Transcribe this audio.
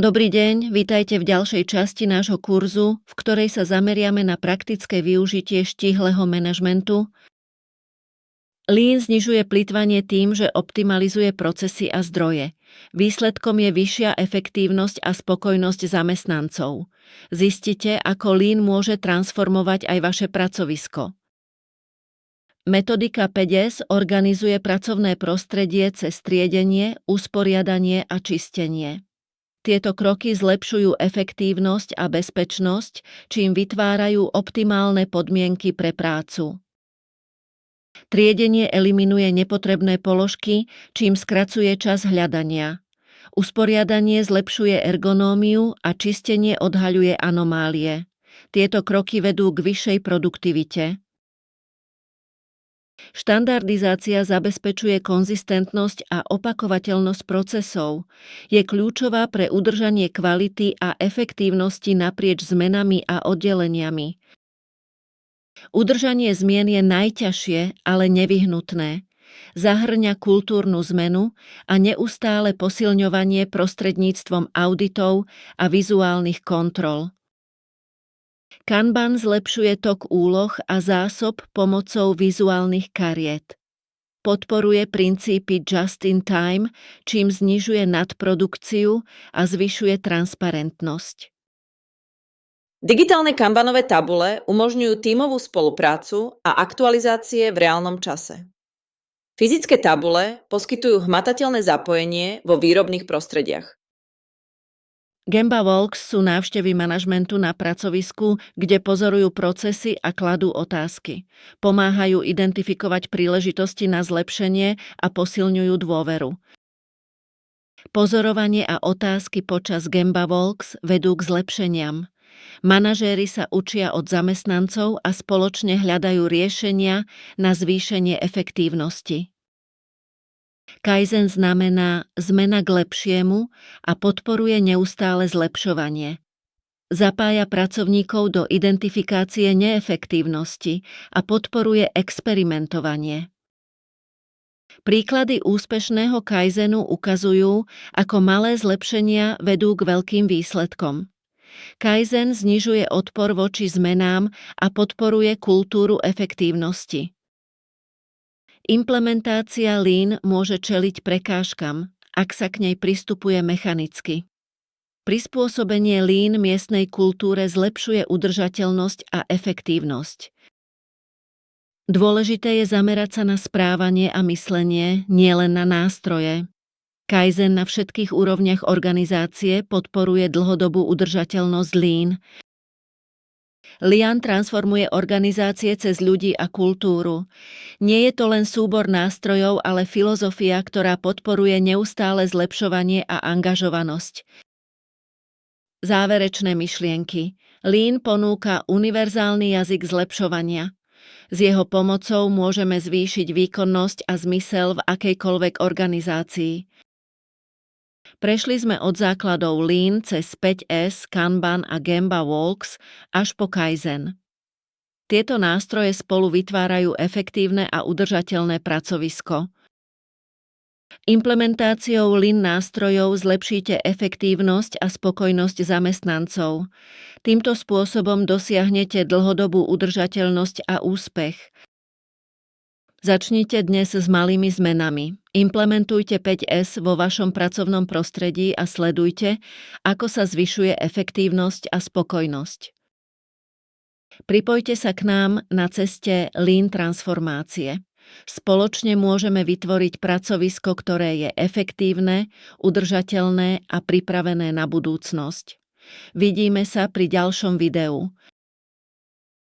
Dobrý deň, vítajte v ďalšej časti nášho kurzu, v ktorej sa zameriame na praktické využitie štíhleho manažmentu. Lean znižuje plytvanie tým, že optimalizuje procesy a zdroje. Výsledkom je vyššia efektívnosť a spokojnosť zamestnancov. Zistite, ako Lean môže transformovať aj vaše pracovisko. Metodika 5S organizuje pracovné prostredie cez triedenie, usporiadanie a čistenie. Tieto kroky zlepšujú efektívnosť a bezpečnosť, čím vytvárajú optimálne podmienky pre prácu. Triedenie eliminuje nepotrebné položky, čím skracuje čas hľadania. Usporiadanie zlepšuje ergonómiu a čistenie odhaľuje anomálie. Tieto kroky vedú k vyššej produktivite. Štandardizácia zabezpečuje konzistentnosť a opakovateľnosť procesov. Je kľúčová pre udržanie kvality a efektívnosti naprieč zmenami a oddeleniami. Udržanie zmien je najťažšie, ale nevyhnutné. Zahŕňa kultúrnu zmenu a neustále posilňovanie prostredníctvom auditov a vizuálnych kontrol. Kanban zlepšuje tok úloh a zásob pomocou vizuálnych kariet. Podporuje princípy just in time, čím znižuje nadprodukciu a zvyšuje transparentnosť. Digitálne kanbanové tabule umožňujú tímovú spoluprácu a aktualizácie v reálnom čase. Fyzické tabule poskytujú hmatateľné zapojenie vo výrobných prostrediach. Gemba Walks sú návštevy manažmentu na pracovisku, kde pozorujú procesy a kladú otázky. Pomáhajú identifikovať príležitosti na zlepšenie a posilňujú dôveru. Pozorovanie a otázky počas Gemba Walks vedú k zlepšeniam. Manažéri sa učia od zamestnancov a spoločne hľadajú riešenia na zvýšenie efektívnosti. Kaizen znamená zmena k lepšiemu a podporuje neustále zlepšovanie. Zapája pracovníkov do identifikácie neefektívnosti a podporuje experimentovanie. Príklady úspešného kaizenu ukazujú, ako malé zlepšenia vedú k veľkým výsledkom. Kaizen znižuje odpor voči zmenám a podporuje kultúru efektívnosti. Implementácia Lean môže čeliť prekážkam, ak sa k nej pristupuje mechanicky. Prispôsobenie Lean miestnej kultúre zlepšuje udržateľnosť a efektívnosť. Dôležité je zamerať sa na správanie a myslenie, nielen na nástroje. Kaizen na všetkých úrovniach organizácie podporuje dlhodobú udržateľnosť Lean. Lean transformuje organizácie cez ľudí a kultúru. Nie je to len súbor nástrojov, ale filozofia, ktorá podporuje neustále zlepšovanie a angažovanosť. Záverečné myšlienky. Lean ponúka univerzálny jazyk zlepšovania. S jeho pomocou môžeme zvýšiť výkonnosť a zmysel v akejkoľvek organizácii. Prešli sme od základov Lean cez 5S, Kanban a Gemba Walks až po Kaizen. Tieto nástroje spolu vytvárajú efektívne a udržateľné pracovisko. Implementáciou Lean nástrojov zlepšíte efektívnosť a spokojnosť zamestnancov. Týmto spôsobom dosiahnete dlhodobú udržateľnosť a úspech. Začnite dnes s malými zmenami. Implementujte 5S vo vašom pracovnom prostredí a sledujte, ako sa zvyšuje efektívnosť a spokojnosť. Pripojte sa k nám na ceste Lean transformácie. Spoločne môžeme vytvoriť pracovisko, ktoré je efektívne, udržateľné a pripravené na budúcnosť. Vidíme sa pri ďalšom videu.